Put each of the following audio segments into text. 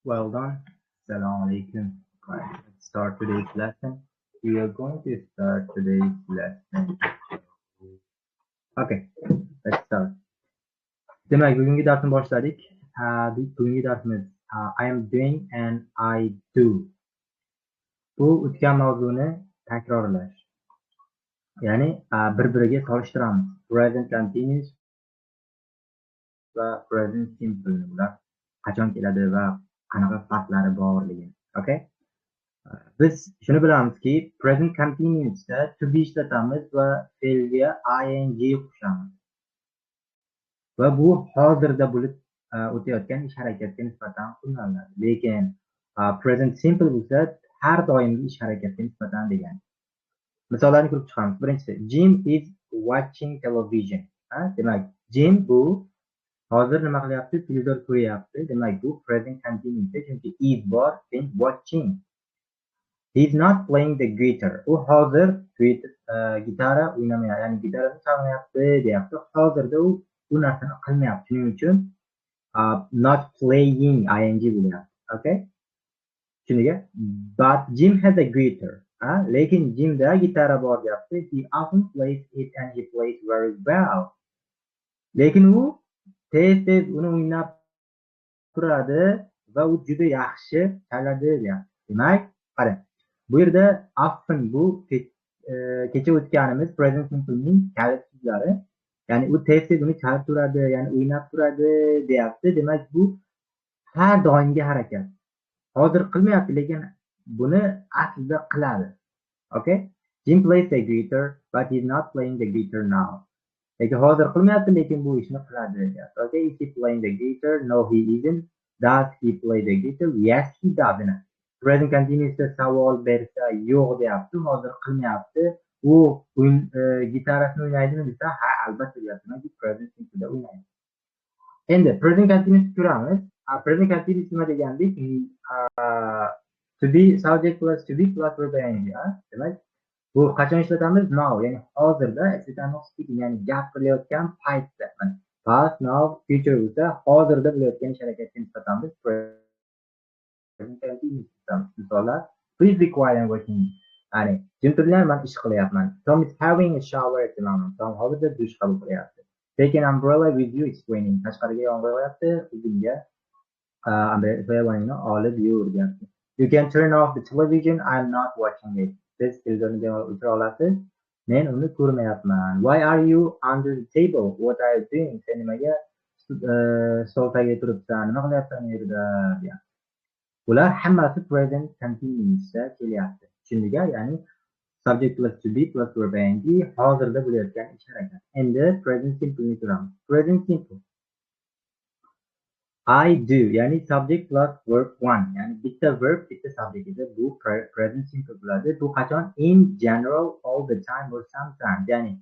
Well done. Assalamu alaikum. Right, let's start today's lesson. We are going to start today's lesson. Okay, let's start. Demek bugungi darsni boshladik. Bugungi darsimiz I am doing and I do. Bu o'tgan mavzuni takrorlash. Ya'ni bir-biriga solishtiramiz. Present continuous va present simple ular qachon keladi va qanaqa farqlari borligini. Okay? Biz shuni bilamizki, present continuousda to be ishlatamiz va fe'lga ing qo'shamiz. Va bu hozirda bo'lib o'tayotgan ish harakatga nisbatan qo'llaniladi. Lekin present simple bo'lsa har doimgi ish harakatga nisbatan degan. Misollarni ko'rib chiqamiz. Birinchisi, Jim is watching television. Demak, Jim bu hozir nima qilyapti? Televizor ko'ryapti. Demak, bu present continuous chunki is bor, then watching. He's not playing the guitar. U hozir gitara o'ynamayapti, ya'ni gitarani chalmayapti deyapti. Hozirda u narsani qilmayapti. Shuning uchun not playing ing bo'lyapti. Okay? Shuniga but Jim has a guitar. Lekin Jimda gitara bor deyapti. He often plays it and he plays very well. Lekin u tez uni o'ynab turadi va u juda yaxshi chaladi deyapti. Demak, qarang. Bu yerda often bu kecha o'tganimiz present simple'ning kalit so'zlari. Ya'ni u tez uni chalib turadi, ya'ni o'ynab turadi deyapti. Demak, bu har doimgi harakat. Hozir qilmayapti, lekin buni aslida qiladi. Okay? Jim plays the guitar, but he's not playing the guitar now. Lekin hozir qilmayapti, lekin bu ishni qiladi deyapti. Okay? Is he playing the guitar? No, he isn't. Does he play the guitar? Yes, he does. Present continuousda savol bersa yo'q deyapti, hozir qilmayapti. U gitarasini o'ynaydimi desa, ha, albatta deyapti. Bu present simple'da o'ynaydi. Endi present continuous ko'ramiz. Present continuous nima degandik? To be subject plus to be plus verb ing. Demak, bu qachon ishlatamiz? Now, ya'ni hozirda ishlatamiz, ya'ni gap qilayotgan paytda. Past, now, future bo'lsa hozirda bo'layotgan ish harakatga nisbatan misollar, please be quiet and working. Ya'ni jim turinglar, men ish qilyapman. Tom is having a shower at the moment. Tom hozirda dush qabul qilyapti. Take an umbrella with you, it's raining. Tashqariga yomg'ir yog'yapti, o'zingga umbrellani olib yur deyapti. You can turn off the television, I'm not watching it. Siz televizorni o'chira olasiz, men uni ko'rmayapman. Why are you under the table? What are you doing? Sen nimaga stol tagiga turibsan? Nima qilyapsan u yerda deyapti. Ular hammasi present continuousda kelyapti. Tushundingmi? Ya'ni subject plus to be plus verb ing hozirda bo'layotgan ish harakat. Endi present simple ni ko'ramiz. Present simple. I do, ya'ni subject plus verb one. Ya'ni bitta verb, bitta subject edi. Bu present simple bo'ladi. Bu qachon? In general, all the time or sometimes. Ya'ni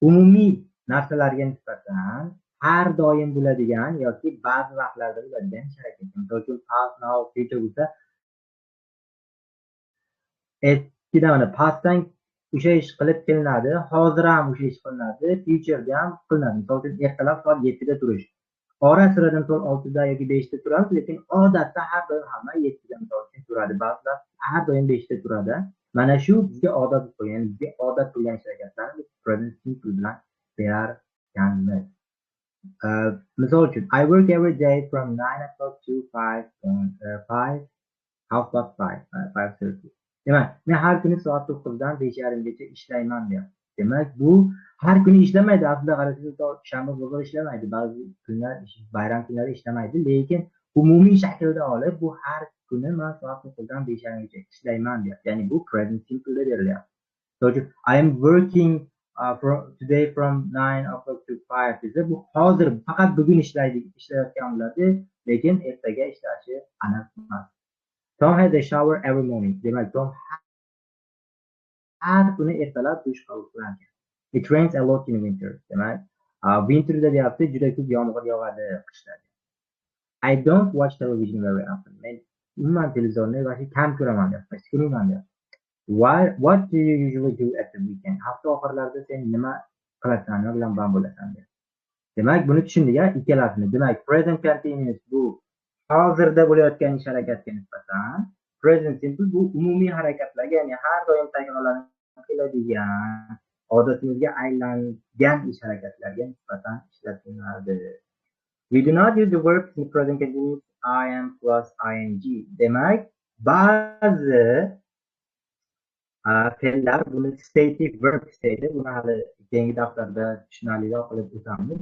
umumiy narsalarga nisbatan har doim bo'ladigan yoki ba'zi vaqtlarda bo'ladigan ish harakat. Misol uchun past, now, future bo'lsa eskida mana pastdan o'sha ish qilib kelinadi, hozir ham o'sha ish qilinadi, futureda ham qilinadi. Misol uchun ertalab soat 7 da turish. Ora-siradan soat 6 da yoki 5 da turamiz, lekin odatda har doim hamma 7 da misol uchun turadi. Ba'zilar har doim 5 da turadi. Mana shu bizga odat bo'lgan, ya'ni bizga odat bo'lgan ish harakatlarni present simple bilan berganmiz. Misol uchun, I work every day from 9 o'clock to 5:30. Demak, men har kuni soat 9 dan 5:30 gacha ishlayman deyapti. Demak, bu har kuni ishlamaydi. Aslida qarasangiz, shanba bozor ishlamaydi. Ba'zi kunlar, bayram kunlari ishlamaydi, lekin umumiy shaklda olib, bu har kuni men soat 9 dan 5:30 gacha ishlayman deyapti. Ya'ni bu present simple da berilyapti. So, I am working today from 9 o'clock to 5 desa, bu hozir faqat bugun ishlayotgan bo'ladi, lekin ertaga ishlashi aniq emas. Tom has a shower every morning. Demak, Tom har kuni ertalab dush qabul qiladi. It rains a lot in winter. Demak, winterda deyapti, juda ko'p yomg'ir yog'adi qishda. I don't watch television very often. Men umuman televizorni kam ko'raman deyapti. Ko'raman deyapti. What do you usually do at the weekend? Hafta oxirlarida sen nima qilasan, nima bilan band bo'lasan deyapti. Demak, buni tushundik-a, ikkalasini. Demak, present continuous bu hozirda bo'layotgan ish harakatga nisbatan present simple bu umumiy harakatlarga, ya'ni har doim takrorlanib keladigan, odatimizga aylangan ish harakatlarga nisbatan ishlatiladi. We do not use the verbs in present continuous I am plus ing. Demak, ba'zi fe'llar buni stative verbs deydi. Buni hali keyingi darslarda tushunarliroq qilib o'tamiz.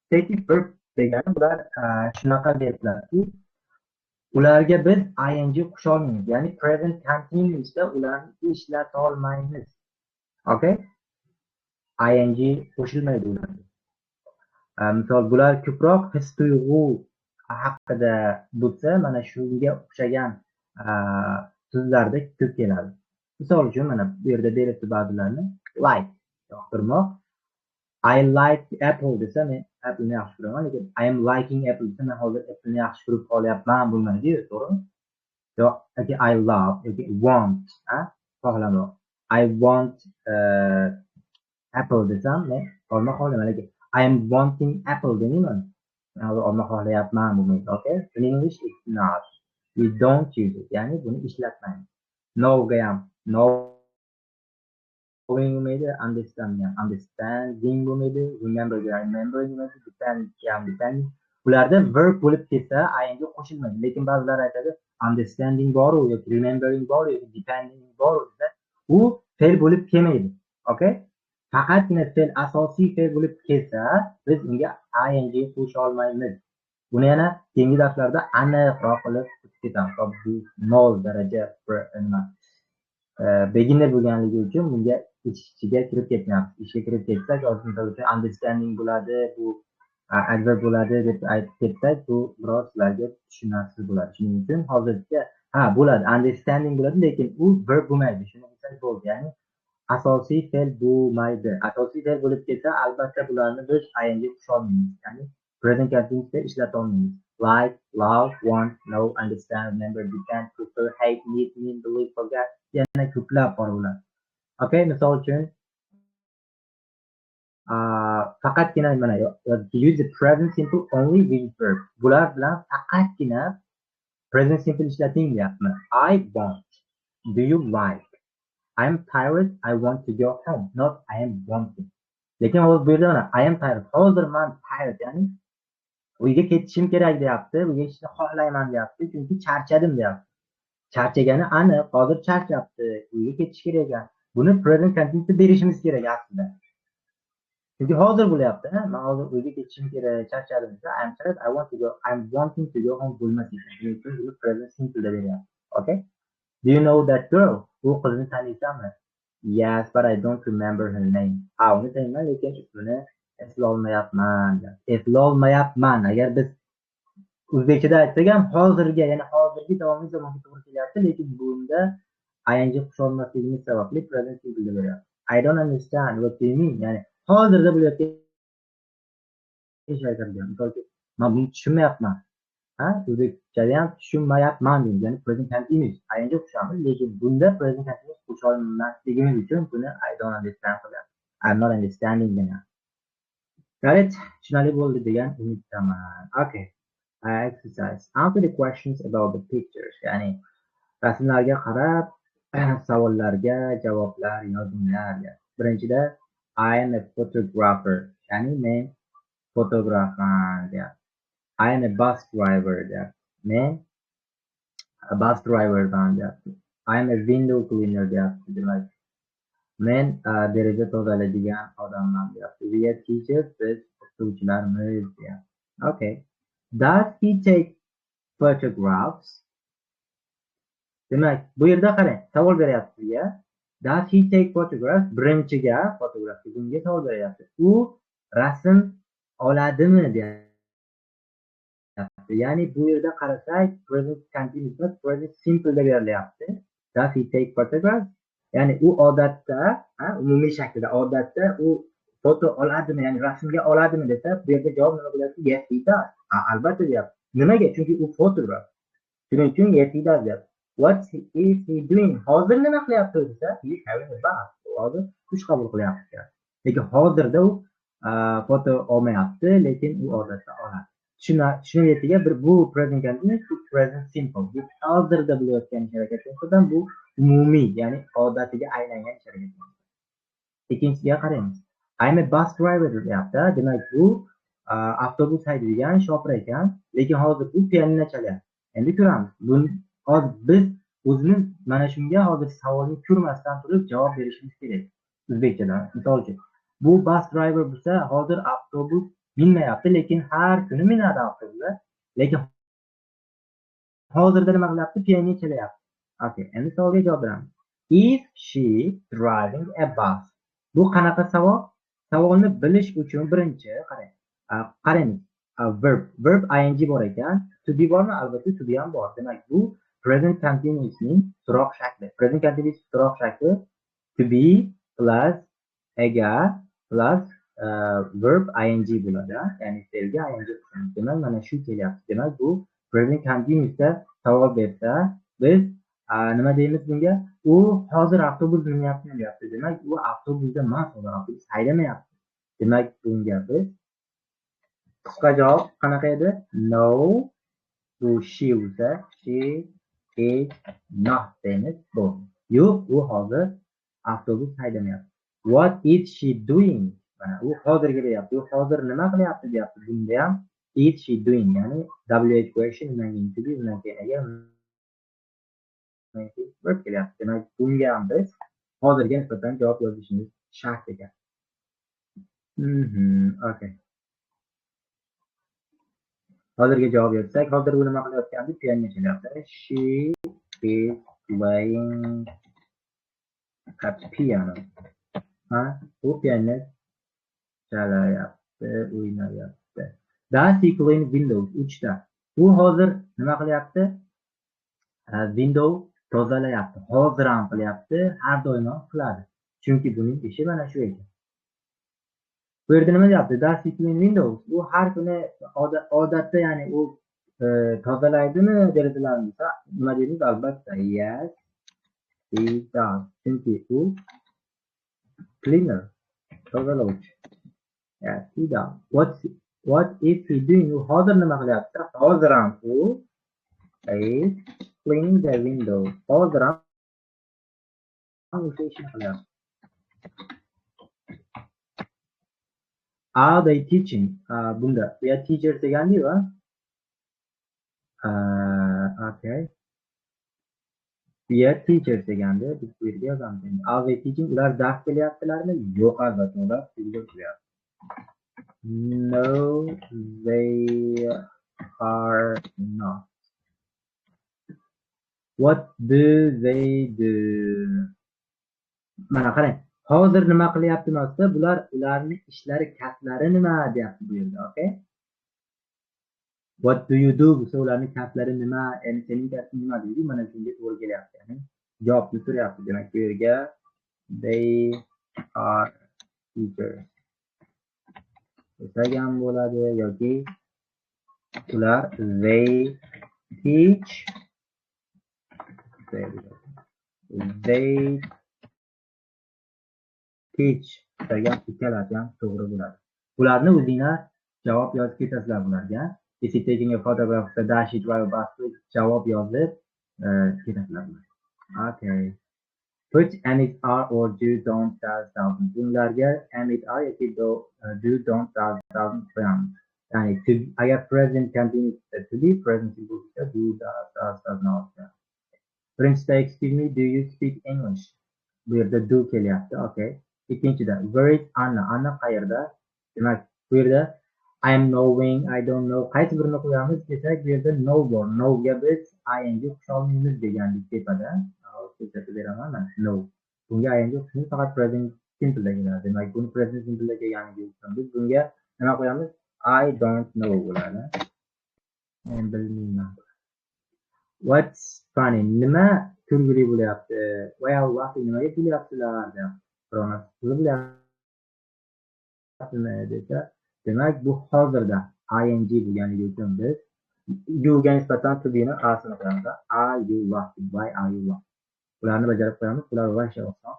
Stative verb degani bular shunaqa verblarki, ularga biz ing qo'sha olmaymiz. Ya'ni present continuousda ularni ishlata olmaymiz. Okay? ing qo'shilmaydi ularga. Misol, bular ko'proq his-tuyg'u haqida bo'lsa, mana shunga o'xshagan so'zlarda ko'p keladi. Misol uchun, mana bu yerda beribdi ba'zilarni. Like, yoqtirmoq. I like apple desa, men apple'ni yaxshi ko'raman, lekin I am liking apple desa, men hozir apple'ni yaxshi ko'rib qolyapman bo'lmaydi-yu, to'g'rimi? Yoki I love yoki want, xohlamoq. I want apple desam, men olma xohlamayman, lekin I am wanting apple demayman. Men hozir olma xohlayapman bo'lmaydi. Okay? In English it's not. We don't use it. Ya'ni buni ishlatmaymiz. Know'ga ham knowing bo'lmaydi, understanding bo'lmaydi, rememberga remembering bo'lmaydi, dependga ham depending. Ularda verb bo'lib kelsa, ing qo'shilmaydi. Lekin ba'zilar aytadi, understanding boru yoki remembering boru yoki depending boru desa, u fe'l bo'lib kelmaydi. Okay? Faqatgina fe'l asosiy fe'l bo'lib kelsa, biz unga ing qo'sha olmaymiz. Buni yana keyingi darslarda aniqroq qilib ketamiz. Bu 0 daraja beginner bo'lganligi uchun bunga ichiga kirib ketmayapti. Ishga kirib ketsak, misol uchun understanding bo'ladi, bu adverb bo'ladi deb aytib ketsak, bu biroz sizlarga tushunarsiz bo'ladi. Shuning uchun hozircha bo'ladi, understanding bo'ladi, lekin u verb bo'lmaydi. Shuni bilsak bo'ldi. Ya'ni asosiy fe'l bo'lmaydi. Asosiy fe'l bo'lib ketsa, albatta bularni biz ing qo'sha olmaymiz. Ya'ni present continuousda ishlata olmaymiz. Like, love, want, know, understand, remember, depend, prefer, hate, need, mean, believe, forget. Yana ko'plab bor bular. Okay, misol uchun faqatgina mana use the present simple only with verb. Bular bilan faqatgina present simple ishlating deyapman. I want. Do you like? I am tired. I want to go home. Not I am wanting. Lekin hozir bu yerda mana I am tired. Hozir men tired, ya'ni uyga ketishim kerak deyapti. Uyga ketishni xohlayman deyapti. Chunki charchadim deyapti. Charchagani aniq, hozir charchabdi. Uyga ketish kerak ekan. Buni present continuousda berishimiz kerak aslida. Chunki hozir bo'lyapti, men hozir uyga ketishim kerak, charchadim desa, I am tired, I want to go, I am wanting to go home bo'lmas ekan. Shuning uchun buni present simple deb beryapti. Okay? Do you know that girl? Bu qizni taniysanmi? Yes, but I don't remember her name. Uni taniyman, lekin ismini eslolmayapman. Agar biz o'zbekchada aytsak ham hozirga, ya'ni hozirgi davomiy zamonga to'g'ri kelyapti, lekin bunda ing qo'sha olmasligimiz sababli present simple deb beryapti. I don't understand what you mean. Ya'ni hozirda bo'layotgan ish aytilgan. Misol uchun, men buni tushunmayapman. O'zbekchada ham tushunmayapman deymiz. Ya'ni present continuous ing qo'shamiz, lekin bunda present continuous qo'sha olmasligimiz uchun buni I don't understand qilyapmiz. I'm not understanding degan. Right? Tushunarli bo'ldi degan umiddaman. Okay. Exercise. Answer the questions about the pictures. Ya'ni rasmlarga qarab savollarga javoblar yozinglar. Birinchida I am a photographer. Ya'ni men fotografman deyapti. I am a bus driver deyapti. Men bus driverman deyapti. I am a window cleaner deyapti. Demak, men deraza tozalaydigan odamman deyapti. We are teachers, biz o'qituvchilarmiz deyapti. Okay. Does he take photographs? Demak, bu yerda qarang, savol beryapti bizga. Does he take photographs? Birinchiga fotograf bunga savol beryapti. U rasm oladimi deyapti. Ya'ni bu yerda qarasak, present continuous, present simple deb berilyapti. Does he take photographs? Ya'ni u odatda, umumiy shaklda odatda u foto oladimi, ya'ni rasmga oladimi desa, bu yerda javob nima bo'lyapti? Yes, he does. Albatta deyapti. Nimaga? Chunki u fotograf. Shuning uchun yes, he does deyapti. What is he doing? Hozir nima qilyapti desa, he is having a bath. Hozir dush qabul qilyapti. Lekin hozirda u foto olmayapti, lekin u odatda oladi. tushunayotgan bu present continuous, bu present simple. Bu hozirda bo'layotgan ish harakati nisbatan bu umumiy, ya'ni odatiga aylangan ish harakati. Ikkinchisiga qaraymiz. I'm a bus driver deyapti. Demak, bu avtobus haydaydigan shofir ekan, lekin hozir bu pianino chalyapti. Endi ko'ramiz. Hozir biz o'zimiz mana shunga hozir savolni ko'rmasdan turib javob berishimiz kerak. O'zbekchada. Misol uchun, bu bus driver bo'lsa, hozir avtobus minmayapti, lekin har kuni minadi avtobuslar. Lekin hozirda nima qilyapti? Pianino chalyapti. Okay, endi savolga javob beramiz. Is she driving a bus? Bu qanaqa savol? Savolni bilish uchun birinchi qaraymiz. Verb ing bor ekan, to be bormi? Albatta to be ham bor. Demak, bu present continuousning so'roq shakli. Present continuous so'roq shakli to be plus agar plus verb ing bo'ladi. Ya'ni fe'lga ing qo'shamiz. Demak, mana shu kelyapti. Demak, bu present continuousda savol bersa, biz nima deymiz bunga? U hozir avtobus minyapti deyapti. Demak, u avtobusda emas, avtobus haydamayapti. Demak, bunga biz qisqa javob qanaqa edi? No. Bu she bo'lsa, she is not deymiz. Bu. Yo'q, u hozir avtobus haydamayapti. What is she doing? Mana u hozirga deyapti. U hozir nima qilyapti deyapti. Bunda ham is she doing, ya'ni WH question undan keyin to be, undan keyin agar verb kelyapti. Demak, bunga ham biz hozirga nisbatan javob yozishimiz shart ekan. Okay. Hozirga javob yozsak, hozir u nima qilayotgandi? Pianino chalyapti. She is playing a piano. U pianino chalayapti, o'ynayapti. Does he clean windows? 3ta. U hozir nima qilyapti? Window tozalayapti. Hozir ham qilyapti, har doim ham qiladi. Chunki buning ishi mana shu ekan. Bu yerda nima deyapti? Does he clean windows? U har kuni odatda, ya'ni u tozalaydimi derazalarni desa, nima deymiz? Albatta, yes, he does. Chunki u cleaner, tozalovchi. Yes, he does. What is he doing? U hozir nima qilyapti? Hozir ham u is cleaning the window. Hozir ham o'sha ishni qilyapti. Are they teaching? Bunda we are teachers degandik-ku. Okay. We are teachers deganda biz bu yerga yozamiz. Are they teaching? Ular dars beryaptilarmi? Yo'q, albatta ular so'zlab beryapti. No, they are not. What do they do? Mana qarang. Hozir nima qilyapti desa, bular ularning ishlari, kasblari nima deyapti bu yerda, okay? What do you do? Desa ularning kasblari nima? Endi sening kasbing nima deydi? Mana shunga to'g'ri kelyapti, ya'ni javobni so'rayapti. Demak, bu yerga they are teachers desak ham bo'ladi yoki ular they teach degan ikkalasi ham to'g'ri bo'ladi. Bularni o'zinglar javob yozib ketasizlar bularga. Is he taking a photograph? Dash it drive bus. Javob yozib ketasizlar. Okay. Put am it are or do don't does doesn't. Bunlarga am it are yoki do don't does doesn't qo'yamiz. Ya'ni agar present continuous to be, present simple bo'lsa do does not. Birinchida excuse me, do you speak English? Bu yerda do kelyapti, okay. Ikkinchida where is Anna? Anna qayerda? Demak, bu yerda I am knowing, I don't know. Qaysi birini qo'yamiz desak, bu yerda know bor. Know ga biz ing qo'shamiz degandik tepada. Ko'rsatib beraman mana know. Bunga ing qo'shamiz faqat present simple ga keladi. Demak, buni present simple ga kelganiga biz bunga nima qo'yamiz? I don't know bo'ladi. Men bilmayman. What's funny? Nima kulgili bo'lyapti? Well, laughing nimaga kulyapsizlar deb so'raymiz. Bilyapsizmi desa, demak bu hozirda ing bo'lganligi uchun biz you'ga nisbatan to be ni asini qo'yamiz. Are you laughing? Why are you laughing? Bularni bajarib qo'yamiz. Bular vasha oson.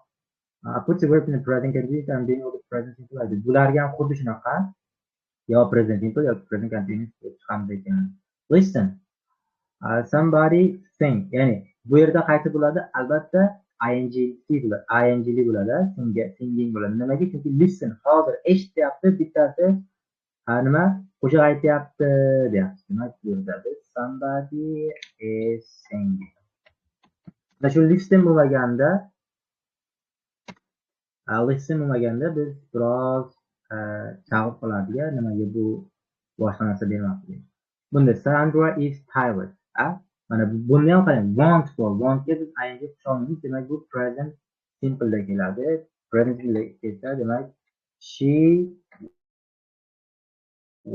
Put the verb in the present continuous and being able to present simple. Bularga ham xuddi shunaqa. yo present simple yoki present continuous deb chiqamiz ekan. Listen. Somebody sing. Ya'ni bu yerda qaysi bo'ladi? Albatta ingli bo'ladi. Singing bo'ladi. Nimaga? Chunki listen hozir eshityapti, bittasi nima? Qo'shiq aytyapti deyapti. Demak, bu yerda somebody is singing. Mana shu listen bo'lmaganda biz biroz chalg'ib qoladiga, nimaga bu boshqa narsa bermoqchi. Bunda Sandra is tired. Mana buni ham qarang. Want ga biz ing qo'shamiz. Demak, bu present simple da keladi. Present simple kelsa, demak, she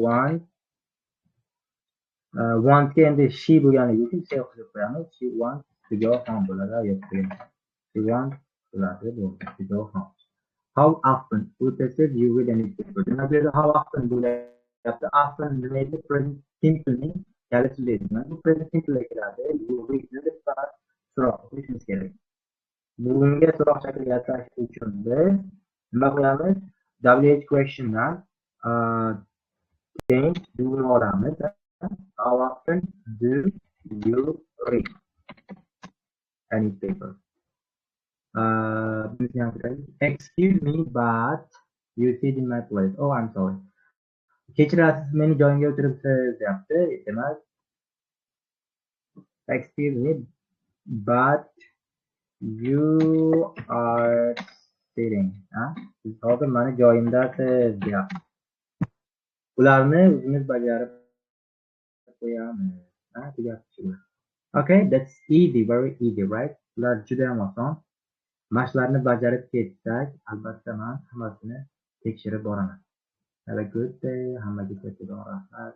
wants want ga endi she bo'lganligi uchun she qo'shib qo'yamiz. She wants to go home bo'ladi yoki she wants bo'ladi to go home. How often? Bu desa you read a newspaper. Demak, bu yerda how often bo'lyapti. Often nima present simple ning kaliti deydi. Bu present simple keladi. You read deb so'roq qo'yishimiz kerak. Bunga so'roq shakliga yashash uchun biz nima qilamiz? WH questiondan keyin do'ni olamiz. How often do you read a newspaper? Excuse me, but you sit in my place. Oh, I'm sorry. Kechirasiz, meni joyimga o'tiribsiz deyapti. Demak, excuse me, but you are sitting. Siz hozir meni joyimdasiz deyapti. Ularni o'zimiz bajarib qo'yamiz. Okay, that's easy, very easy, right? Ular juda ham oson. Mashqlarni bajarib ketsak, albatta men hammasini tekshirib boraman. Have a good day. Hammaga kattadan rahmat.